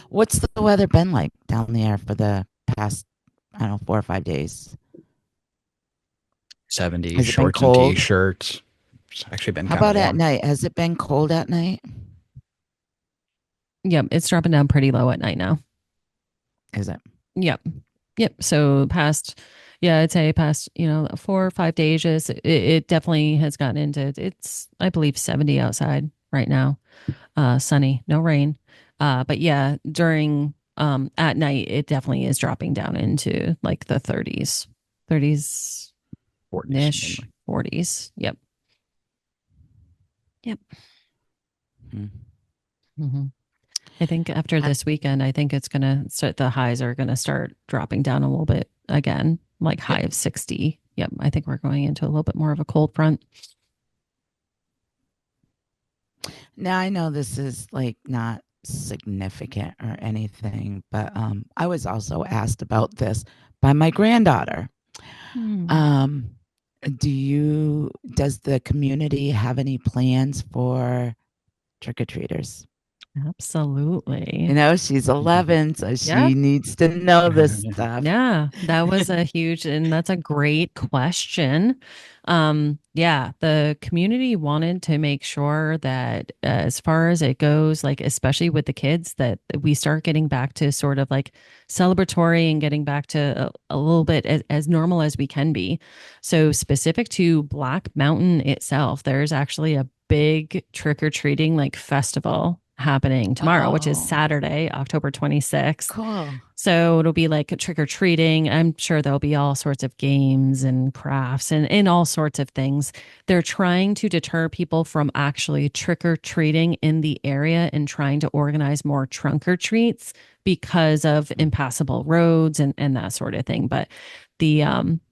What's the weather been like down there for the past, I don't know, 4 or 5 days? 70s, Has it been shorts and cold? t-shirts. It's actually been How kind of about at warm. night? Has it been cold at night? Yep, it's dropping down pretty low at night now. Is it? Yep. Yep. So past, yeah, I'd say past, 4 or 5 days, it definitely has gotten into it's, I believe, 70 outside right now. Sunny, no rain. But yeah, during at night, it definitely is dropping down into like the 30s 40s ish, mainly. 40s. Yep. Yep. Hmm. hmm I think after Ha- this weekend, I think it's gonna start. The highs are gonna start dropping down a little bit again, like high yeah. of 60. Yep, I think we're going into a little bit more of a cold front. Now I know this is like not significant or anything, but I was also asked about this by my granddaughter. Hmm. Um, does the community have any plans for trick-or-treaters? Absolutely. She's 11, so Yep. she needs to know this stuff. Yeah, that was a huge, and that's a great question. Yeah, the community wanted to make sure that as far as it goes, like especially with the kids, that we start getting back to sort of like celebratory and getting back to a little bit as normal as we can be. So specific to Black Mountain itself, there's actually a big trick or treating like festival happening tomorrow, which is Oh, Saturday, October 26th. cool. So it'll be like trick or treating. I'm sure there'll be all sorts of games and crafts and all sorts of things. They're trying to deter people from actually trick or treating in the area and trying to organize more trunk or treats because of impassable roads and that sort of thing. But the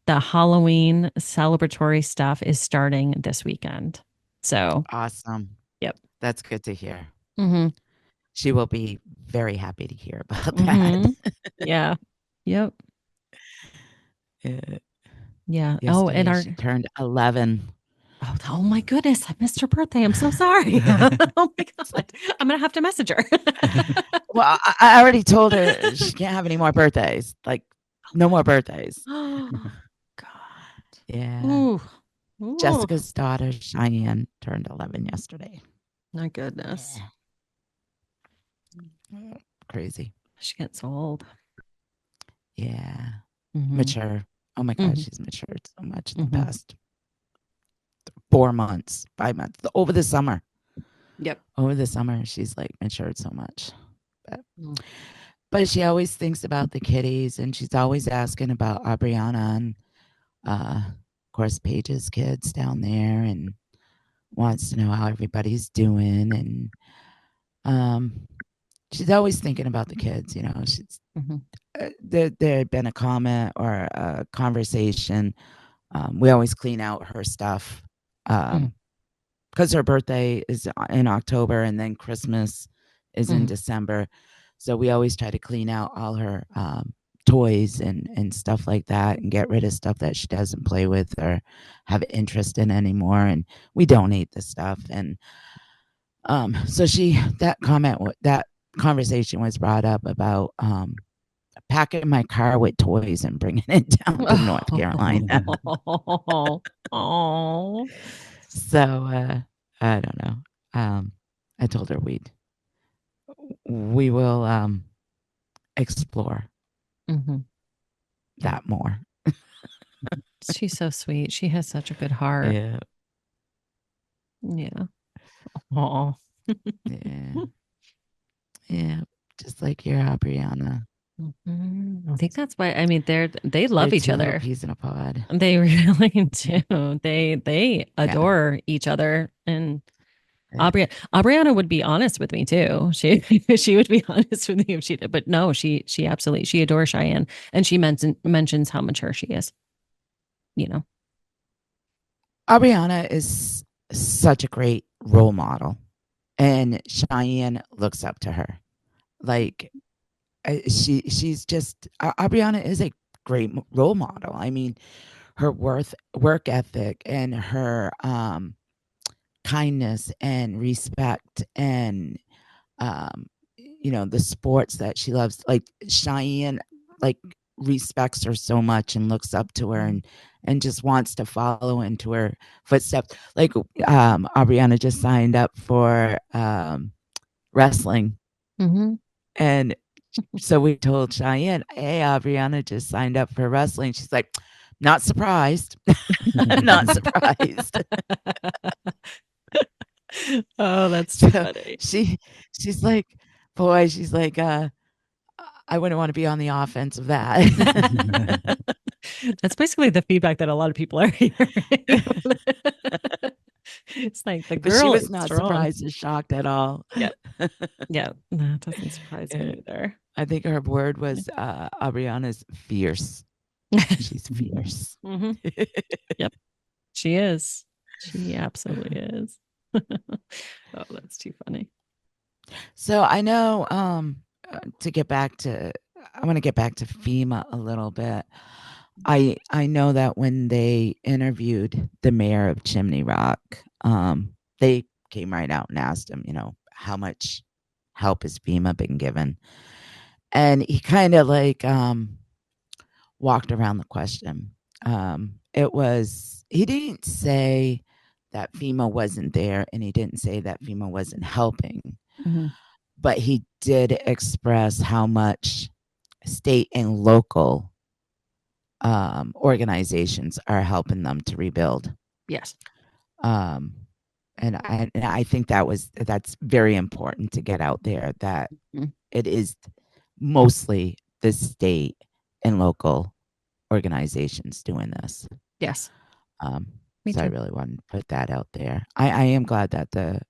Halloween celebratory stuff is starting this weekend. So, Awesome. yep. That's good to hear. Mhm. She will be very happy to hear about that. Mhm. Yeah. Yep. Uh, Yeah. Oh, and Yesterday, our she turned 11. oh my goodness, I missed her birthday. I'm so sorry. Oh my God. I'm gonna have to message her. Well, I already told her she can't have any more birthdays. Like, no more birthdays. Oh God. Yeah. Ooh. Ooh. Jessica's daughter, Cheyenne, turned 11 yesterday. My goodness. Yeah. Crazy. She gets old. Yeah. Mm-hmm. Mature. Oh my God, Mm-hmm. she's matured so much in the Mm-hmm. past 4 months, 5 months, over the summer. Yep. Over the summer, she's like matured so much. But, Mm. but she always thinks about the kitties, and she's always asking about Aubriana and, of course, Paige's kids down there, and wants to know how everybody's doing. And she's always thinking about the kids. She's Mm-hmm. there had been a comment or a conversation. We always clean out her stuff Mm-hmm. because her birthday is in October and then Christmas is in Mm-hmm. December. So we always try to clean out all her toys and stuff like that and get rid of stuff that she doesn't play with or have interest in anymore. And we donate the stuff. And so that conversation was brought up about packing my car with toys and bringing it down to North Carolina. Oh. Oh. So I don't know. I told her we will explore Mm-hmm. Yep. that more. She's so sweet. She has such a good heart. Yeah, Yeah. Oh. yeah, yeah. Just like your Brianna. I think that's why. I mean, they They're love each two little other. peas in a pod. They really do. They Yeah, adore each other. And yeah. Aubriana would be honest with me too. She would be honest with me if she did. But no, she absolutely she adores Cheyenne, and she mentions how mature she is. You know. Ariana is such a great role model, and Cheyenne looks up to her. Like she's just Ariana is a great role model. I mean, her work ethic and her kindness and respect and um the sports that she loves. Like Cheyenne, like respects her so much and looks up to her and just wants to follow into her footsteps. Like Aubriana just signed up for wrestling. Mm-hmm. And so we told Cheyenne, hey, Aubriana just signed up for wrestling. She's like, not surprised. Not surprised. Oh, that's too So funny. she's like, boy, she's like, I wouldn't want to be on the offense of that. That's basically the feedback that a lot of people are hearing. It's like the But she girl was is not strong. surprised or shocked at all. Yeah. Yeah. That doesn't surprise Yeah. me either. I think her word was Aubriana's fierce. She's fierce. Mm-hmm. Yep. She is. She absolutely is. Oh, that's too funny. So I know to get back to I want to get back to FEMA a little bit. I know that when they interviewed the mayor of Chimney Rock, they came right out and asked him, how much help has FEMA been given? And he kind of like walked around the question. He didn't say that FEMA wasn't there and he didn't say that FEMA wasn't helping, Mm-hmm. but he did express how much state and local organizations are helping them to rebuild. Yes. Um, and I think that's very important to get out there that it is mostly the state and local organizations doing this. Yes. Me so too. I really want to put that out there. I am glad that the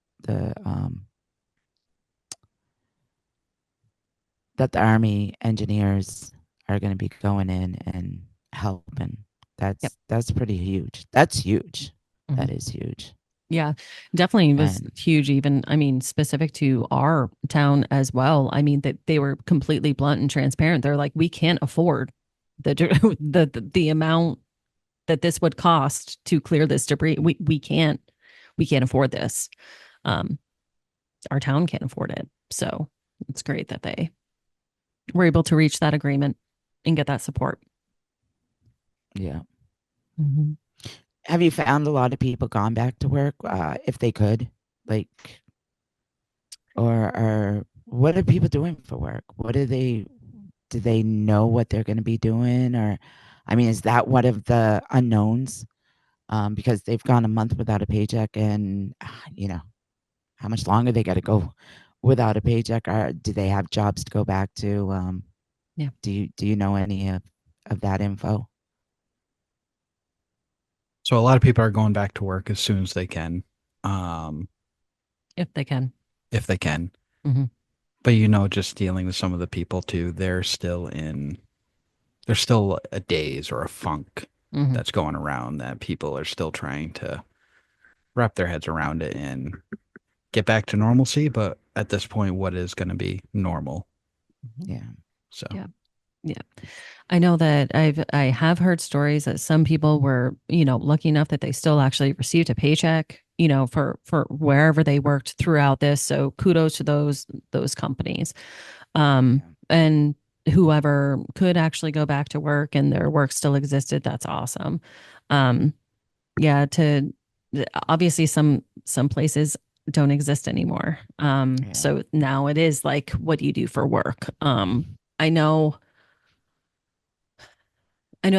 Army engineers are going to be going in and helping. That's pretty huge. That's huge. Mm-hmm. That is huge. Yeah, definitely was huge. Even, I mean, specific to our town as well. I mean, that they were completely blunt and transparent. They're like, we can't afford the amount that this would cost to clear this debris. We can't afford this. Our town can't afford it. So it's great that they were able to reach that agreement and get that support. Yeah. Mm-hmm. Have you found a lot of people gone back to work if they could, like, or what are people doing for work? Do they know what they're going to be doing? Or, I mean, is that one of the unknowns? Because they've gone a month without a paycheck and, how much longer they got to go without a paycheck? Or do they have jobs to go back to? Yeah. Do you know any of that info? So a lot of people are going back to work as soon as they can. If they can. If they can. Mm-hmm. But, just dealing with some of the people too, there's still a daze or a funk that's going around that people are still trying to wrap their heads around it and get back to normalcy. But at this point, what is going to be normal? Yeah. So. Yeah. I know that I have heard stories that some people were, lucky enough that they still actually received a paycheck, for wherever they worked throughout this. So kudos to those companies. And whoever could actually go back to work and their work still existed, that's awesome. Yeah, obviously some places don't exist anymore. So now it is like, what do you do for work? I know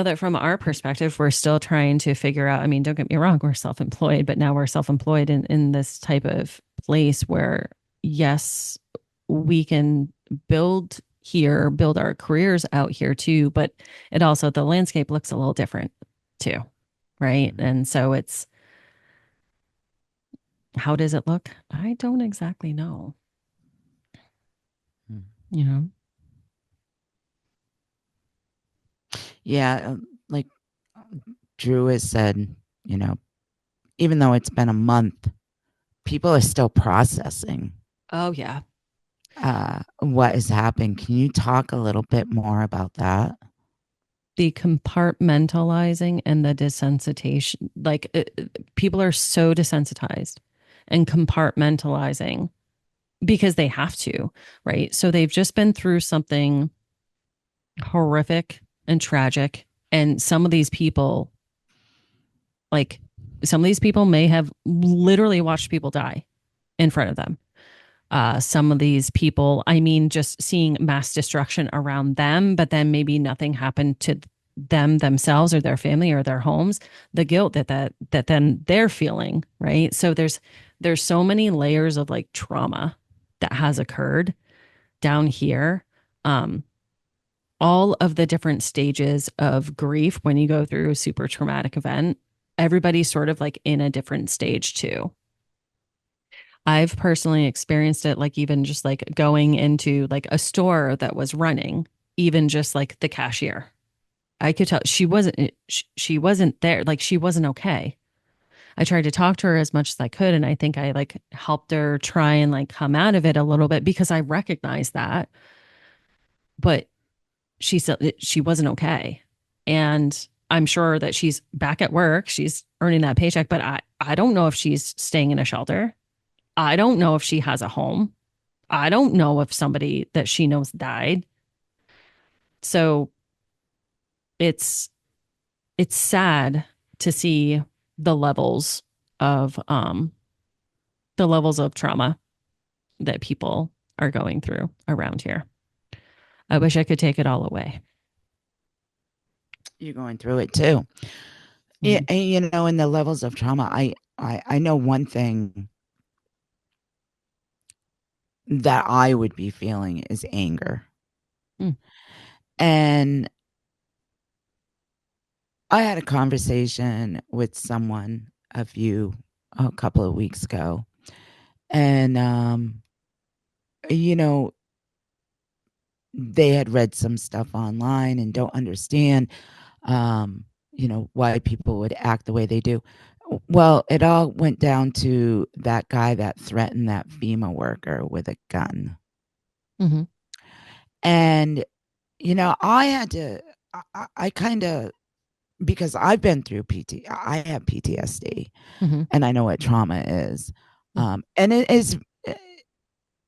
that from our perspective, we're still trying to figure out, I mean, don't get me wrong, we're self-employed, but now we're self-employed in this type of place where, yes, we can build our careers out here too, but the landscape looks a little different too, right? And so how does it look? I don't exactly know. Yeah, like Drew has said, even though it's been a month, people are still processing. Oh, yeah. What is happening? Can you talk a little bit more about that? The compartmentalizing and the desensitization, like people are so desensitized and compartmentalizing because they have to, right? So they've just been through something horrific and tragic. And some of these people, like, some of these people may have literally watched people die in front of them. Some of these people, I mean, just seeing mass destruction around them, but then maybe nothing happened to them themselves or their family or their homes. The guilt that then they're feeling, right? So there's so many layers of like trauma that has occurred down here. Um, all of the different stages of grief when you go through a super traumatic event, everybody's sort of like in a different stage too. I've personally experienced it, like even just like going into like a store that was running, even just like the cashier. I could tell she wasn't there, like she wasn't okay. I tried to talk to her as much as I could, and I think I like helped her try and like come out of it a little bit because I recognized that, but she said she wasn't okay. And I'm sure that she's back at work, she's earning that paycheck, but I don't know if she's staying in a shelter. I don't know if she has a home. I don't know if somebody that she knows died. So it's it's sad to see the levels of um the levels of trauma that people are going through around here. I wish I could take it all away. You're going through it too. Yeah, Mhm. and, in the levels of trauma, I know one thing that I would be feeling is anger. Mm. And I had a conversation with someone a couple of weeks ago. And, you know, they had read some stuff online and don't understand, why people would act the way they do. Well, it all went down to that guy that threatened that FEMA worker with a gun. Mhm. And, I had to, I kind of, because I've been through I have PTSD Mhm. and I know what trauma is. Mhm. And it is,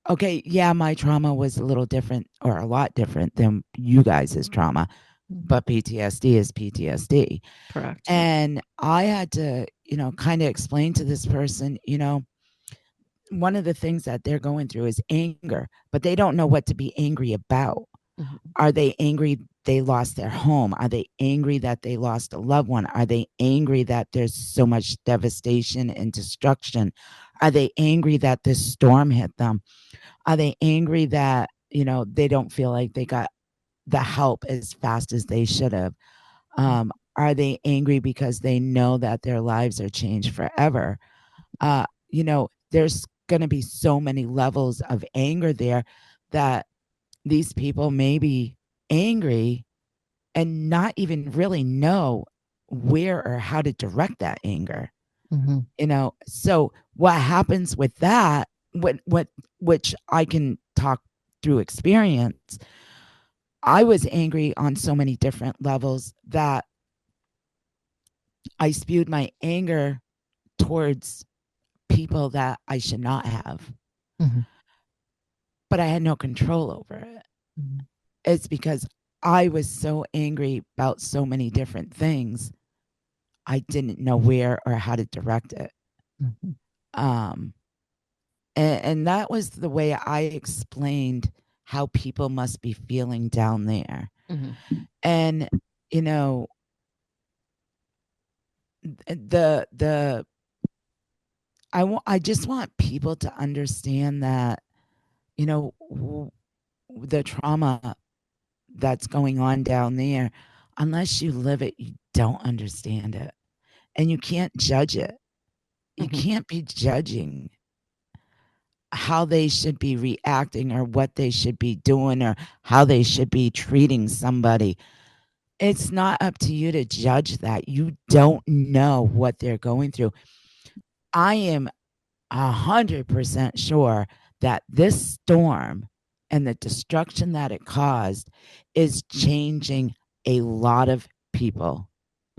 okay, yeah, my trauma was a little different or a lot different than you guys' trauma, Mhm. but PTSD is PTSD. Correct. And I had to, kind of explain to this person, one of the things that they're going through is anger, but they don't know what to be angry about. Mhm. Are they angry they lost their home? Are they angry that they lost a loved one? Are they angry that there's so much devastation and destruction? Are they angry that this storm hit them? Are they angry that, they don't feel like they got the help as fast as they should have? Are they angry because they know that their lives are changed forever? There's going to be so many levels of anger there that these people may be angry and not even really know where or how to direct that anger. Mhm. So what happens with that, what which I can talk through experience, I was angry on so many different levels that I spewed my anger towards people that I should not have, Mhm. but I had no control over it. Mhm. It's because I was so angry about so many different things. I didn't know where or how to direct it. Mhm. Um, and that was the way I explained how people must be feeling down there. Mhm. And, you know, the I just want people to understand that, the trauma that's going on down there, unless you live it, you don't understand it. And you can't judge it. You Mhm. can't be judging how they should be reacting or what they should be doing or how they should be treating somebody. It's not up to you to judge that. You don't know what they're going through. I am 100% sure that this storm and the destruction that it caused is changing a lot of people.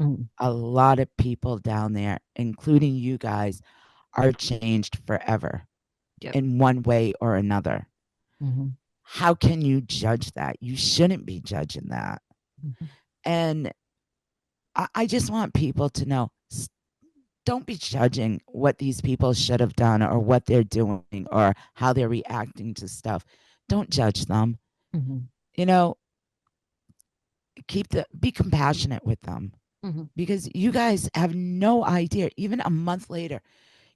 Mhm. A lot of people down there, including you guys, are changed forever. Yep. in one way or another. Mm-hmm. How can you judge that? You shouldn't be judging that. Mm-hmm. And I just want people to know, don't be judging what these people should have done or what they're doing or how they're reacting to stuff. Don't judge them. Mm-hmm. You know, be compassionate with them, Mm-hmm. because you guys have no idea. Even a month later,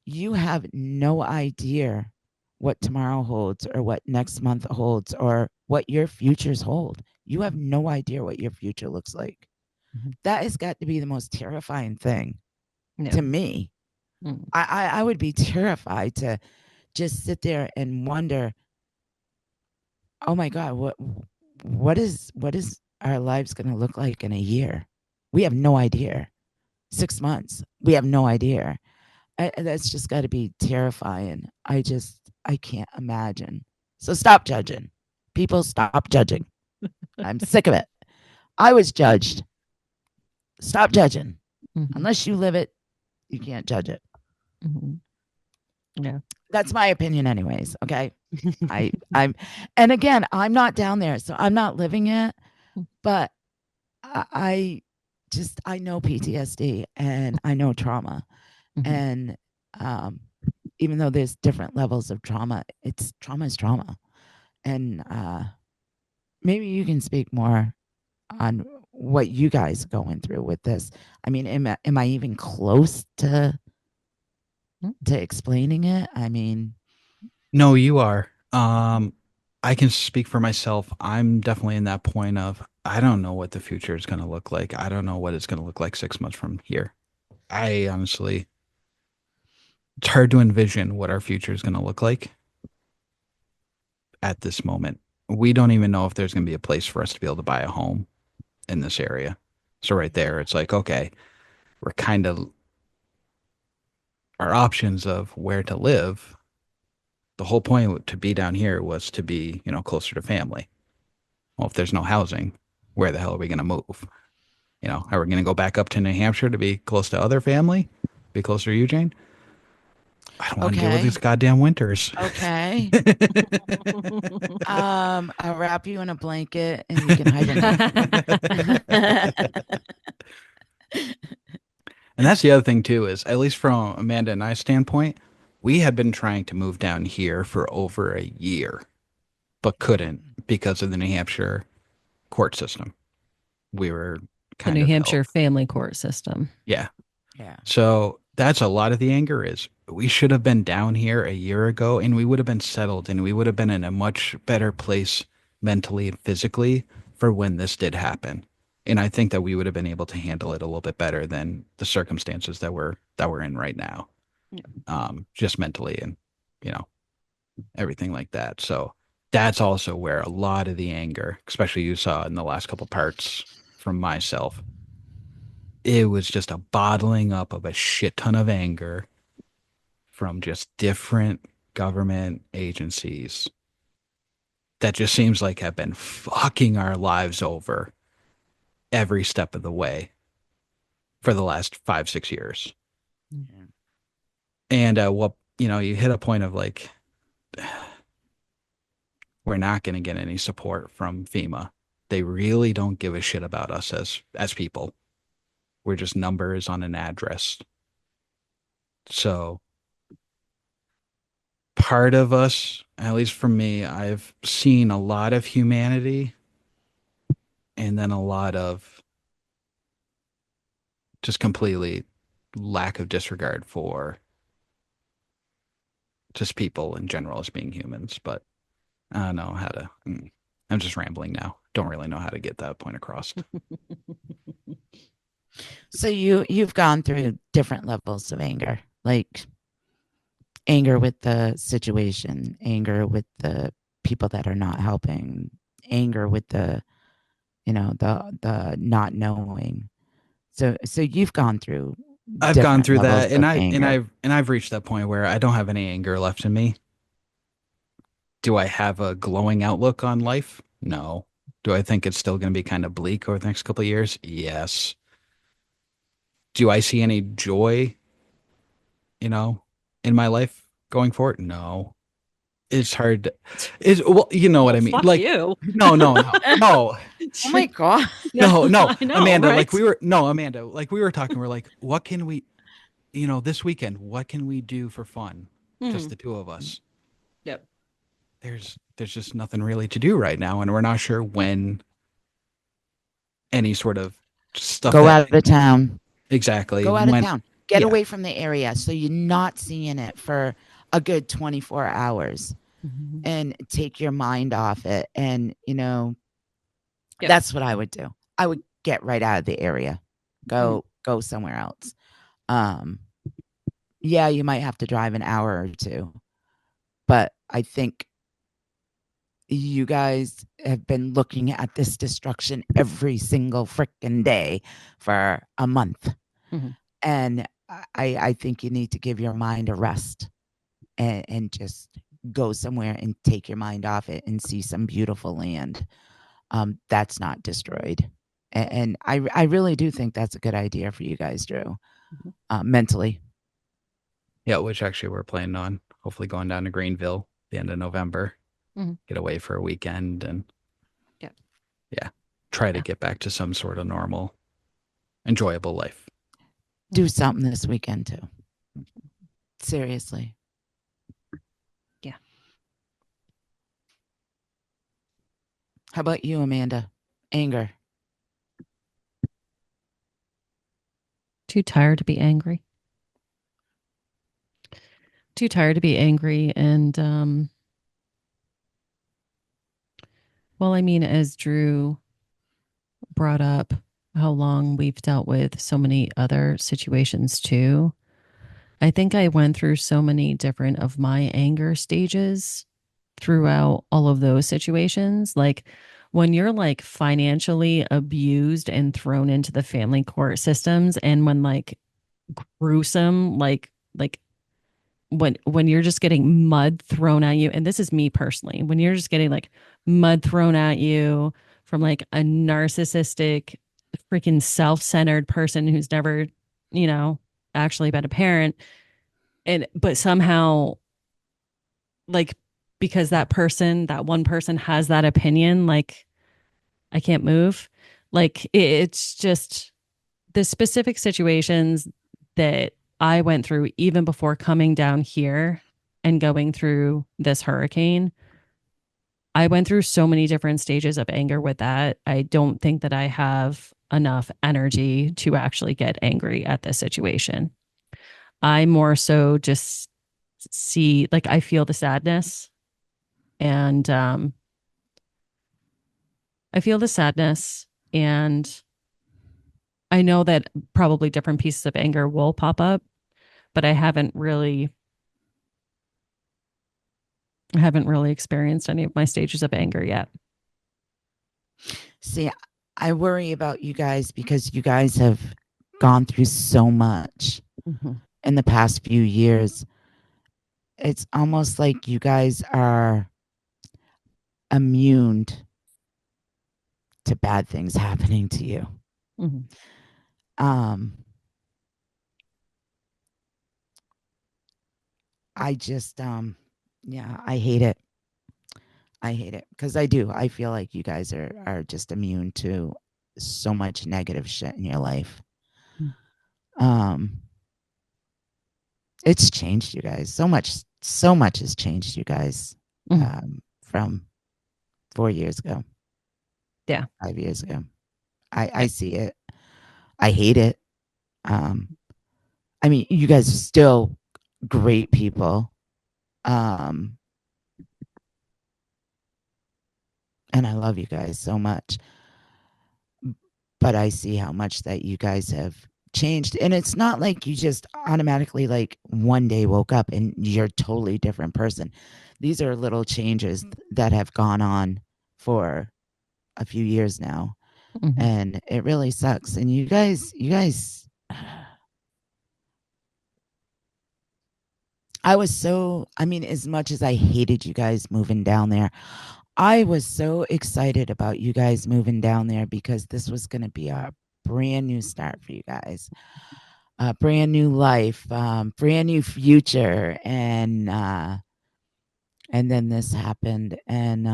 you have no idea what tomorrow holds or what next month holds or what your futures hold. You have no idea what your future looks like. Mm-hmm. That has got to be the most terrifying thing Yeah. to me. Mm-hmm. I would be terrified to just sit there and wonder, oh my God, what is our lives going to look like in a year? We have no idea. 6 months, we have no idea. That's just got to be terrifying. I can't imagine. So stop judging. People, stop judging. I'm sick of it. I was judged. Stop judging. Mm-hmm. Unless you live it, you can't judge it. Mm-hmm. Yeah. That's my opinion, anyways. Okay. I'm, and again, I'm not down there, so I'm not living it, but I just, I know PTSD and I know trauma. Mm-hmm. And even though there's different levels of trauma, trauma is trauma. And maybe you can speak more on what you guys are going through with this. I mean, am I even close to explaining it? I mean, No, you are. I can speak for myself. I'm definitely in that point of I don't know what the future is going to look like. I don't know what it's going to look like 6 months from here. I honestly, it's hard to envision what our future is going to look like at this moment. We don't even know if there's going to be a place for us to be able to buy a home in this area. So right there, it's like, okay, we're kind of our options of where to live. The whole point to be down here was to be, closer to family. Well, if there's no housing, where the hell are we going to move? Are we going to go back up to New Hampshire to be close to other family? Be closer to you, Jane? I don't want to deal with these okay, goddamn winters. okay. I'll wrap you in a blanket and you can hibernate. And that's the other thing too, is at least from Amanda and I's standpoint, we had been trying to move down here for over a year, but couldn't because of the New Hampshire court system. We were The kind New of Hampshire held. family court system. Yeah. Yeah. So that's a lot of the anger is we should have been down here a year ago and we would have been settled and we would have been in a much better place mentally and physically for when this did happen. And I think that we would have been able to handle it a little bit better than the circumstances that we're in right now. Just mentally and, you know, everything like that. So that's also where a lot of the anger, especially you saw in the last couple parts from myself, it was just a bottling up of a shit ton of anger from just different government agencies that just seems like have been fucking our lives over every step of the way for the last 5, 6 years. Yeah. And you hit a point of like, we're not going to get any support from FEMA. They really don't give a shit about us as people. We're just numbers on an address. So part of us, at least for me, I've seen a lot of humanity and then a lot of just completely lack of disregard for just people in general as being humans. But I don't know how to. I'm just rambling now. Don't really know how to get that point across. So you've gone through different levels of anger, like anger with the situation, anger with the people that are not helping, anger with the not knowing. So you've gone through I've gone different through levels that, and of I and anger. I've reached that point where I don't have any anger left in me. Do I have a glowing outlook on life? No. Do I think it's still going to be kind of bleak over the next couple of years? Yes. Do I see any joy, you know, in my life going forward? No. it's hard to, is well, you know what Well, I mean. fuck Like, you. no, Oh my God. No, no, I know, Amanda. Like right? we were, no, Amanda. Like we were talking. We're like, what can we, this weekend, what can we do for fun? Just Mhm. the two of us. Yep. There's just nothing really to do right now, and we're not sure when any sort of stuff Go that out of town. exactly Go out of when. town. Get Yeah, away from the area so you're not seeing it for a good 24 hours Mhm. and take your mind off it. And, Yep. that's what I would do. I would get right out of the area. Mhm. Go somewhere else. Um, yeah, you might have to drive an hour or two, but I think you guys have been looking at this destruction every single freaking day for a month. Mhm. And I think you need to give your mind a rest and just go somewhere and take your mind off it and see some beautiful land that's not destroyed. And I really do think that's a good idea for you guys, Drew, Mhm. mentally. yeah. Which actually we're planning on hopefully going down to Greenville the end of November, Mhm. get away for a weekend, and Yep. yeah, try to Yeah. get back to some sort of normal, enjoyable life. Do something this weekend too. Seriously. Yeah. How about you, Amanda? Anger. Too tired to be angry. Too tired to be angry. And, well, I mean, as Drew brought up how long we've dealt with so many other situations too, I think I went through so many different of my anger stages throughout all of those situations. Like when you're like financially abused and thrown into the family court systems, and when like gruesome, like when you're just getting mud thrown at you, and this is me personally, when you're just getting like mud thrown at you from like a narcissistic, freaking self-centered person who's never, you know, actually been a parent, and but somehow like because that person, that one person has that opinion, like I can't move. Like it's just the specific situations that I went through even before coming down here and going through this hurricane. I went through so many different stages of anger with that. I don't think that I have enough energy to actually get angry at this situation. I more so just see, like, I feel the sadness, and I feel the sadness, and I know that probably different pieces of anger will pop up, but I haven't really experienced any of my stages of anger yet. See, I worry about you guys because you guys have gone through so much Mhm. in the past few years. It's almost like you guys are immune to bad things happening to you. Mhm. Um, I just, yeah, I hate it. I hate it because I do. I feel like you guys are just immune to so much negative shit in your life. Um, it's changed you guys so much. So much has changed you guys Mhm. from 4 years ago, Yeah. 5 years ago. I Yep. see it. I hate it. Um, I mean, you guys are still great people. Um, and I love you guys so much. But I see how much that you guys have changed. And it's not like you just automatically, like, one day woke up and you're a totally different person. These are little changes that have gone on for a few years now. Mhm. And it really sucks. And I was so, I mean, as much as I hated you guys moving down there, I was so excited about you guys moving down there because this was going to be a brand new start for you guys, a brand new life, brand new future. And And then this happened, and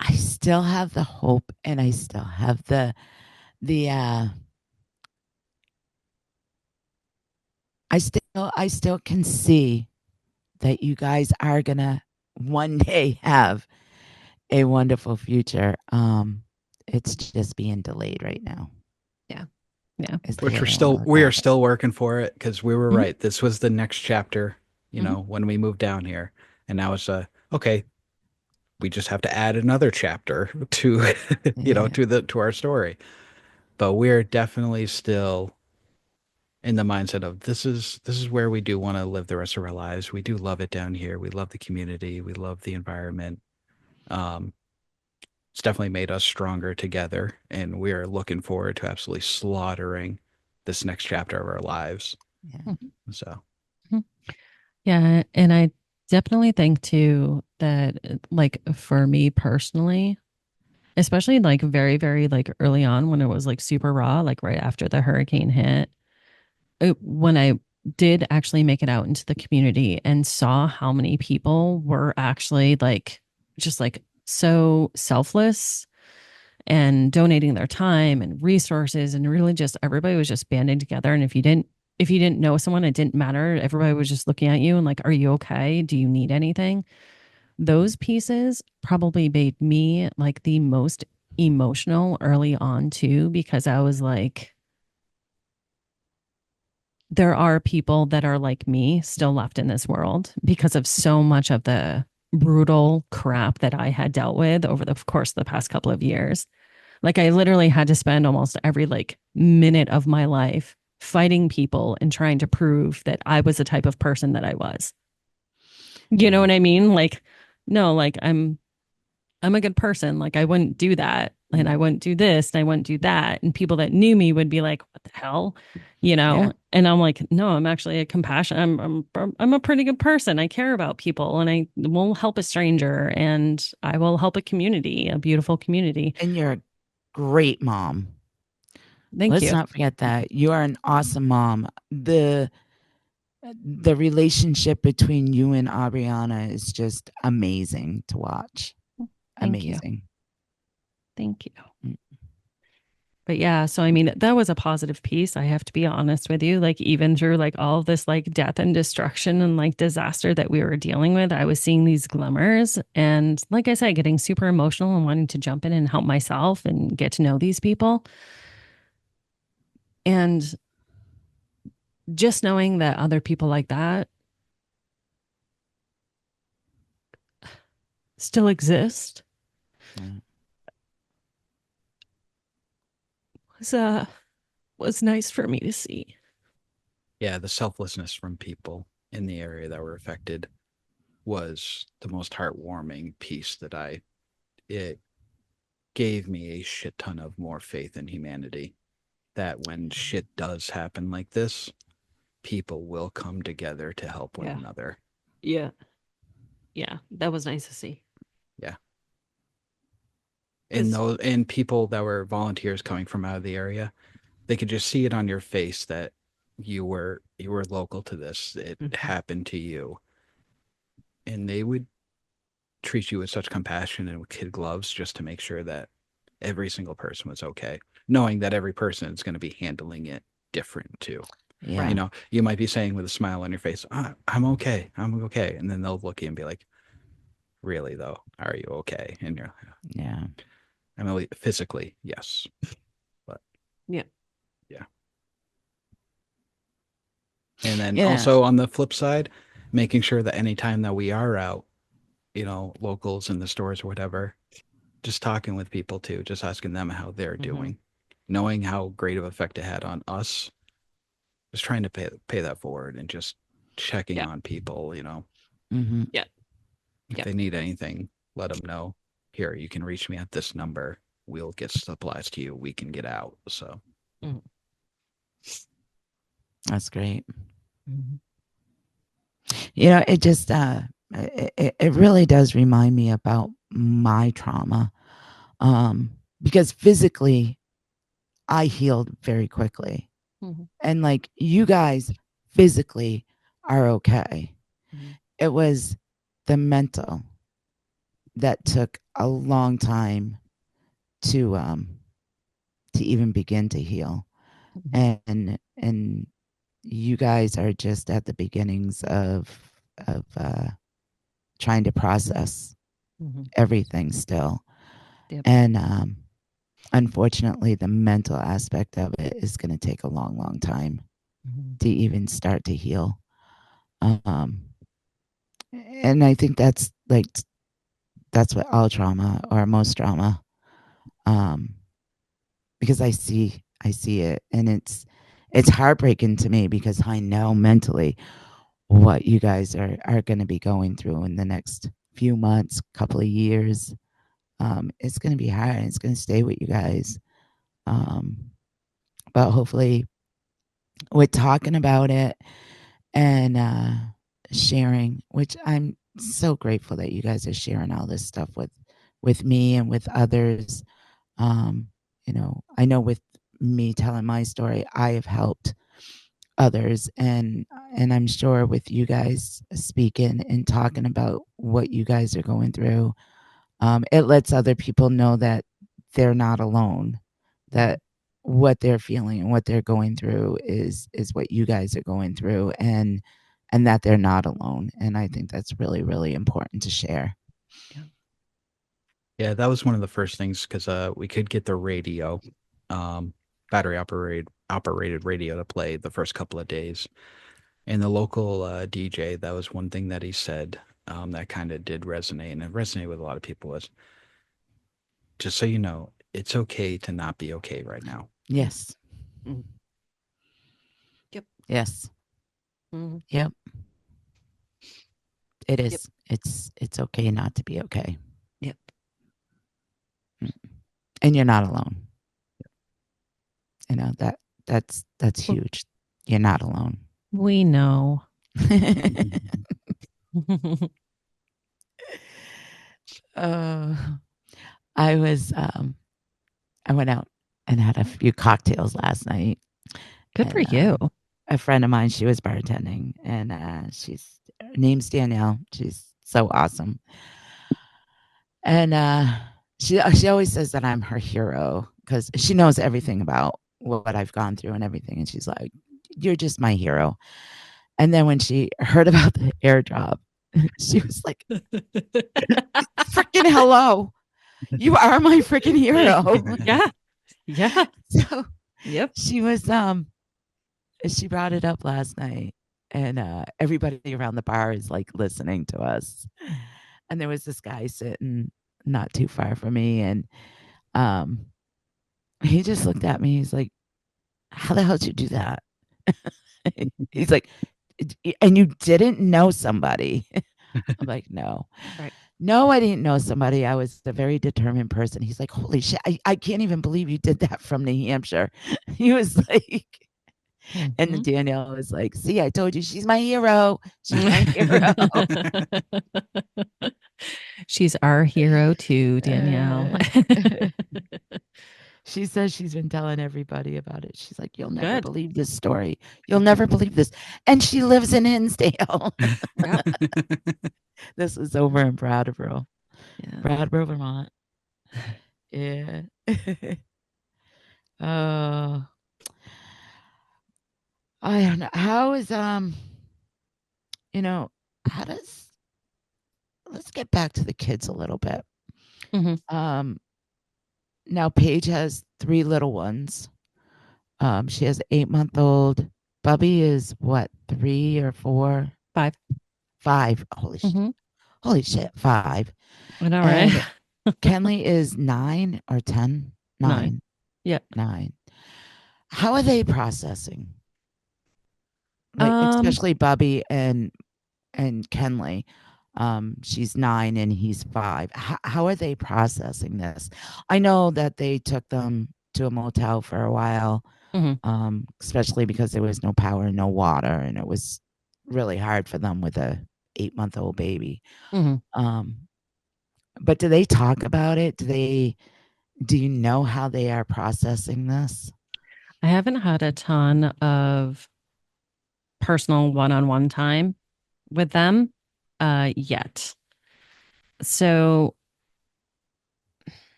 I still have the hope, and I still have the I still can see that you guys are gonna one day have a wonderful future. It's just being delayed right now. Yeah. Yeah. Is the Which way I want to look we are at it. still working for it because we were Mhm. right. This was the next chapter, Mhm. when we moved down here. And now it's okay, we just have to add another chapter to Yeah, to our story. But we're definitely still in the mindset of this is where we do want to live the rest of our lives. We do love it down here. We love the community. We love the environment. Um, it's definitely made us stronger together, and we are looking forward to absolutely slaughtering this next chapter of our lives. yeah, So, Mhm. Yeah. And I definitely think too that, like, for me personally, especially like very, very like early on when it was like super raw, like right after the hurricane hit, when I did actually make it out into the community and saw how many people were actually like just like so selfless and donating their time and resources, and really just everybody was just banding together. And if you didn't know someone, it didn't matter. Everybody was just looking at you and like, are you okay? Do you need anything? Those pieces probably made me like the most emotional early on too, because I was like, there are people that are like me still left in this world because of so much of the brutal crap that I had dealt with over the course of the past couple of years. Like I literally had to spend almost every like minute of my life fighting people and trying to prove that I was the type of person that I was. You know yeah. what I mean? Like, no, like I'm a good person. Like I wouldn't do that. And I wouldn't do this and I wouldn't do that. And people that knew me would be like, what the hell? You Yeah. know? And I'm like, no, I'm actually a compassion. I'm a pretty good person. I care about people and I will help a stranger and I will help a community, a beautiful community. And you're a great mom. Thank Let's you. not forget that. You are an awesome mom. The relationship between you and Ariana is just amazing to watch. Thank you. Amazing. Thank you. Mm. But yeah, so I mean, that was a positive piece. I have to be honest with you. Like, even through like all of this like death and destruction and like disaster that we were dealing with, I was seeing these glimmers. And like I said, getting super emotional and wanting to jump in and help myself and get to know these people. And just knowing that other people like that still exist Yeah. was was nice for me to see. yeah, the selflessness from people in the area that were affected was the most heartwarming piece it gave me a shit ton of more faith in humanity. That when shit does happen like this, people will come together to help one Yeah. another. Yeah. Yeah. That was nice to see. Yeah. And Because, those and people that were volunteers coming from out of the area, they could just see it on your face that you were local to this. It happened to you. And they would treat you with such compassion and with kid gloves just to make sure that every single person was okay, knowing that every person is going to be handling it different too. Yeah. right. You might be saying with a smile on your face, I'm okay. I'm okay. And then they'll look at you and be like, really though, are you okay? And you're like, Yeah. I mean, physically, yes. But Yeah. yeah. And then Yeah. also on the flip side, making sure that anytime that we are out, locals in the stores or whatever, just talking with people too, just asking them how they're Mm-hmm. doing, knowing how great of effect it had on us, just trying to pay that forward and just checking Yeah. on people, Mm-hmm. Yeah. if Yeah. they need anything, let them know. Here, you can reach me at this number. We'll get supplies to you. We can get out. So, Mhm. That's great. Mhm. It just it really does remind me about my trauma. Because physically I healed very quickly. Mhm. And like you guys physically are okay. Mhm. It was the mental that took a long time to even begin to heal. Mhm. And you guys are just at the beginnings of trying to process Mhm. everything still. Yep. And unfortunately, the mental aspect of it is going to take a long, long time Mhm. to even start to heal. Um, and I think that's what all trauma or most trauma, um, because I see it, and it's heartbreaking to me because I know mentally what you guys are going to be going through in the next few months, couple of years. It's going to be hard, and it's going to stay with you guys. Um, but hopefully, with talking about it and sharing, which I'm so grateful that you guys are sharing all this stuff with me and with others. Um, I know with me telling my story, I have helped others, and I'm sure with you guys speaking and talking about what you guys are going through, it lets other people know that they're not alone, Mhm. that what they're feeling and what they're going through is what you guys are going through, and that they're not alone. And I think that's really, really important to share. Yeah. Yeah, that was one of the first things because we could get the radio, um, battery operated radio to play the first couple of days. And the local DJ, that was one thing that he said that kind of did resonate, and it resonated with a lot of people. Was just so you know, it's okay to not be okay right now. Yep. Yes. Mhm. Yep. Yes. Mhm. Yep. It Yep. is. It's okay not to be okay. Yep. Mm. And you're not alone. That's Well, huge. You're not alone. we know. uh, I was I went out and had a few cocktails last night, Good for and you. a friend of mine, she was bartending, and her name's Danielle. She's so awesome, and she always says that I'm her hero because she knows everything about what I've gone through and everything, and she's like, "You're just my hero." And then when she heard about the airdrop, she was like, "Freaking hello, you are my freaking hero." Yeah. Yeah. So Yep. she was she brought it up last night, and everybody around the bar is like listening to us. And there was this guy sitting not too far from me, and um he just looked at me. He's like, "How the hell did you do that?" He's like, "And you didn't know somebody?" I'm like, "No, Right. no, I didn't know somebody. I was a very determined person." He's like, "Holy shit, I can't even believe you did that from New Hampshire." He was like, and Mhm. Danielle was like, "See, I told you she's my hero. She's my hero." She's our hero too, Danielle. Uh, she says she's been telling everybody about it. She's like, "You'll never Good. believe this story. You'll never believe this." And she lives in Hinsdale. Yep. This is over in Brattleboro, Yeah. Brattleboro, Vermont. Yeah. uh, I don't know. How is you know, how does let's get back to the kids a little bit. Mhm. Um, Now Paige has three little ones. She has an 8 month old. Bubby is what, 3 or 4? 5. 5. Mhm. Holy shit, 5. I know, right? And Kenley is 9 or 10. 9. 9. Yep. 9. How are they processing? Like Um, especially Bubby and Kenley. She's 9 and he's 5. How are they processing this? I know that they took them to a motel for a while, mhm. especially because there was no power and no water, and it was really hard for them with a 8 month old baby. Mhm. Um, but do they talk about it? Do you know how they are processing this? I haven't had a ton of personal one-on-one time with them yet. So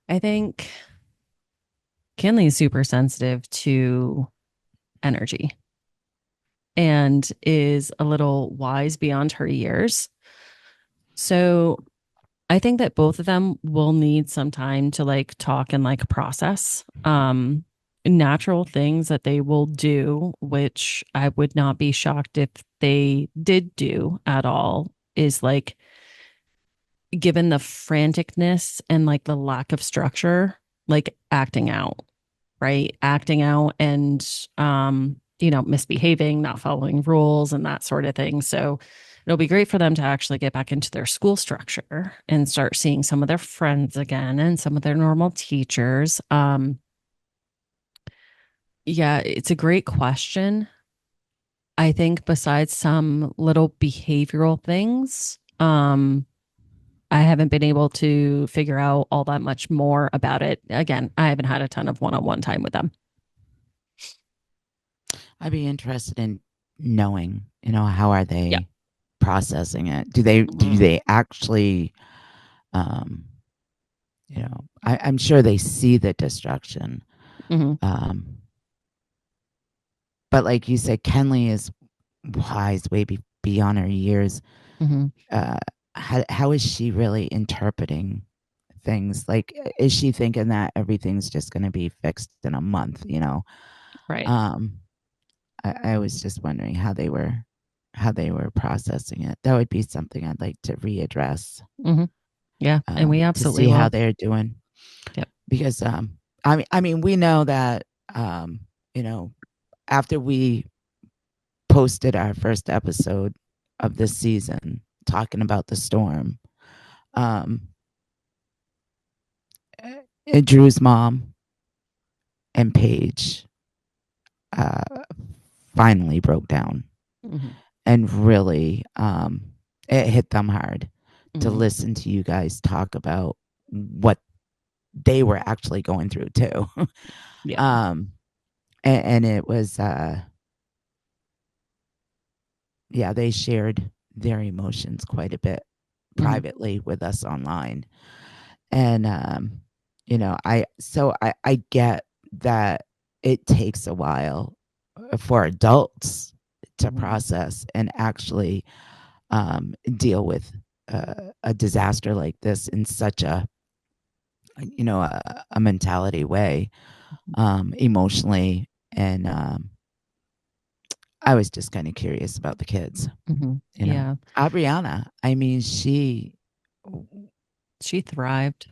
I think Kinley is super sensitive to energy and is a little wise beyond her years. So I think that both of them will need some time to like talk and like process natural things that they will do, which I would not be shocked if they did do at all, is like given the franticness and like the lack of structure, like acting out, right? Acting out and misbehaving, not following rules and that sort of thing. So it'll be great for them to actually get back into their school structure and start seeing some of their friends again and some of their normal teachers. Yeah, it's a great question. I think besides some little behavioral things, I haven't been able to figure out all that much more about it. Again, I haven't had a ton of one-on-one time with them. I'd be interested in knowing, how are Yeah. they processing it? Do they actually, um, I'm sure they see the destruction. Mm-hmm. Um, but like you said, Kenley is wise, way beyond her years. Mm-hmm. Uh, how is she really interpreting things? Like, is she thinking that everything's just going to be fixed in a month? Right. Um, I was just wondering how they were processing it. That would be something I'd like to readdress, Mm-hmm. Yeah. And we to absolutely see how will. they're doing. Yep. Because I mean, we know that um, you know, after we posted our first episode of this season talking about the storm, um, Drew's mom and Paige uh, finally broke down Mm-hmm. and really it hit them hard to Mm-hmm. listen to you guys talk about what they were actually going through too. Yep. um and it was yeah, they shared their emotions quite a bit Mm-hmm. privately with us online. And I get that it takes a while for adults to Mm-hmm. process and actually deal with a disaster like this in such a mentality way, emotionally. And I was just kind of curious about the kids. Mm-hmm. you know Yeah. Adriana, I mean, she, She thrived.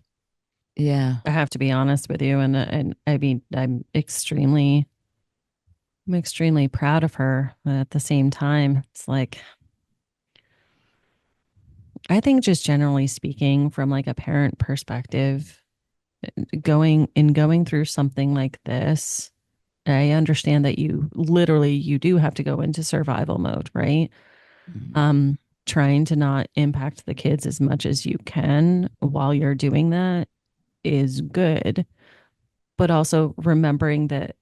yeah. I have to be honest with you. And I mean, I'm extremely proud of her. But at the same time, it's like, I think just generally speaking, from like a parent perspective, going through something like this, I understand that you do have to go into survival mode, right? Mhm. Um, Trying to not impact the kids as much as you can while you're doing that is good, but also remembering that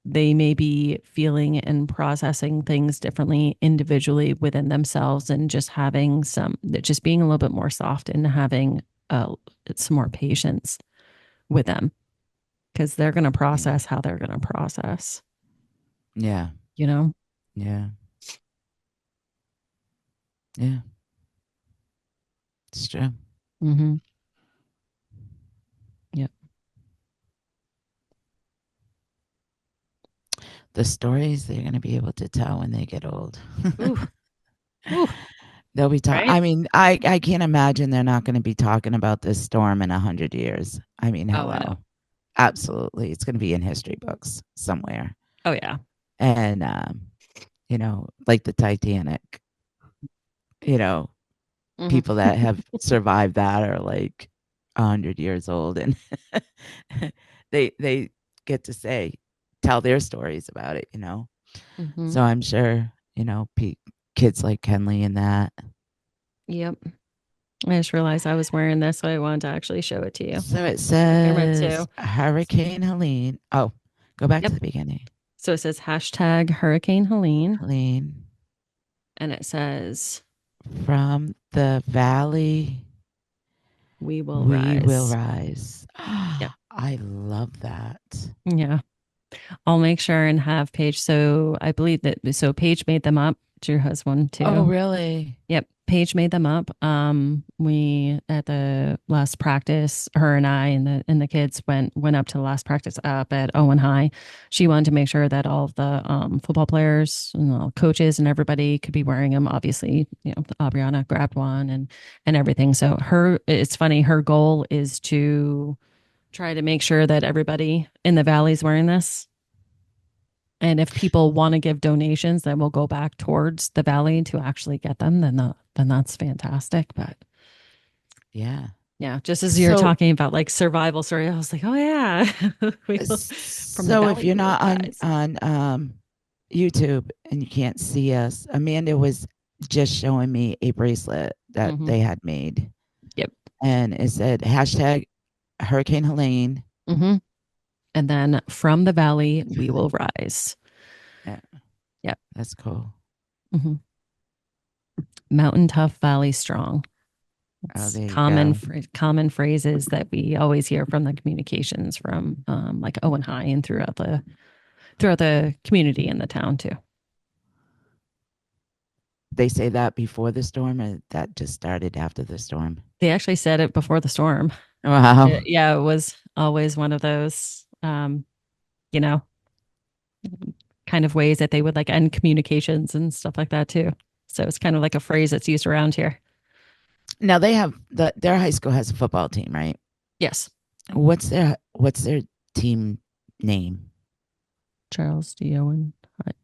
they may be feeling and processing things differently individually within themselves, and just being a little bit more soft and having some more patience with them, because they're going to Yeah. process how they're going to process, Yeah. you know? Yeah. Yeah. It's true. Mm-hmm. Yep. The stories they're going to be able to tell when they get old. Ooh, ooh, They'll be talking. right? I mean, I can't imagine they're not going to be talking about this storm in 100 years. I mean, Oh, I know. hello. Absolutely. It's going to be in history books somewhere. Oh, yeah. And, like the Titanic, you know, people Mm-hmm. that have survived that are like 100 years old, and they get to tell their stories about it. Mm-hmm. So I'm sure, kids like Kenley and that. Yep. I just realized I was wearing this, so I wanted to actually show it to you. So it The camera too. says Hurricane Helene. Oh, go back to Yep. the beginning. So it says hashtag Hurricane Helene, Helene, and it says from the valley, we will we will rise. rise. Yep. I love that. Yeah. I'll make sure and have Paige. So I believe that Paige made them up. Drew has one Oh, too. really? Yep, Paige made them up. We at the last practice, her and I and the kids went up to the last practice up at Owen High. She wanted to make sure that all of the football players and all coaches and everybody could be wearing them. Obviously, Aubriana grabbed one and everything. So it's funny. Her goal is to try to make sure that everybody in the valley is wearing this. And if people want to give donations, then we'll go back towards the valley to actually get them. Then that's fantastic. But Yeah. yeah, just as you're So, talking about like survival story, I was like, oh yeah, from the so if valley you're we will not on rise. YouTube and you can't see us, Amanda was just showing me a bracelet that Mm-hmm. they had made, Yep. and it said hashtag Hurricane Helene. Mm-hmm. And then from the valley we will rise. Yeah, Yep. that's cool. Mm-hmm. Mountain tough, valley strong. Oh, It's there you go. common phrases that we always hear from the communications from like Owen High and throughout the community in the town too. They say that before the storm, or that just started after the storm. They actually said it before the storm. Wow. Yeah, it was always one of those, you know, kind of ways that they would like end communications and stuff like that too. So it's kind of like a phrase that's used around here. Now they have their high school has a football team, right? Yes. What's their team name? Charles D. Owen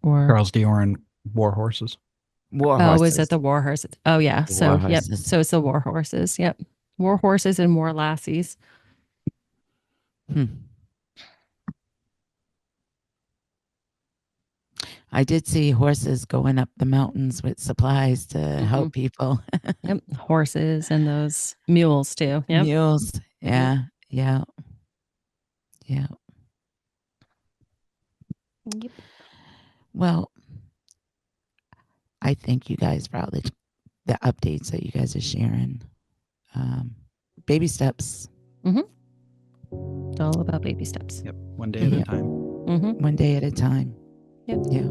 or Charles Dioran War Horses. War oh, is it Horses. the War Horses? Oh yeah. The War So yep. Horses. So it's the War Horses. Yep. War Horses and War Lassies. Hmm. I did see horses going up the mountains with supplies to Mm-hmm. help people. Yep. Horses and those mules too. Yep. Mules. Yep. Yeah. Yeah. Yeah. Yep. Well, I thank you guys for all the updates that you guys are sharing. Baby steps. Mm-hmm. It's all about baby steps. Yep. One day at a Yeah. time. Mm-hmm. One day at a time. Yep. Yeah.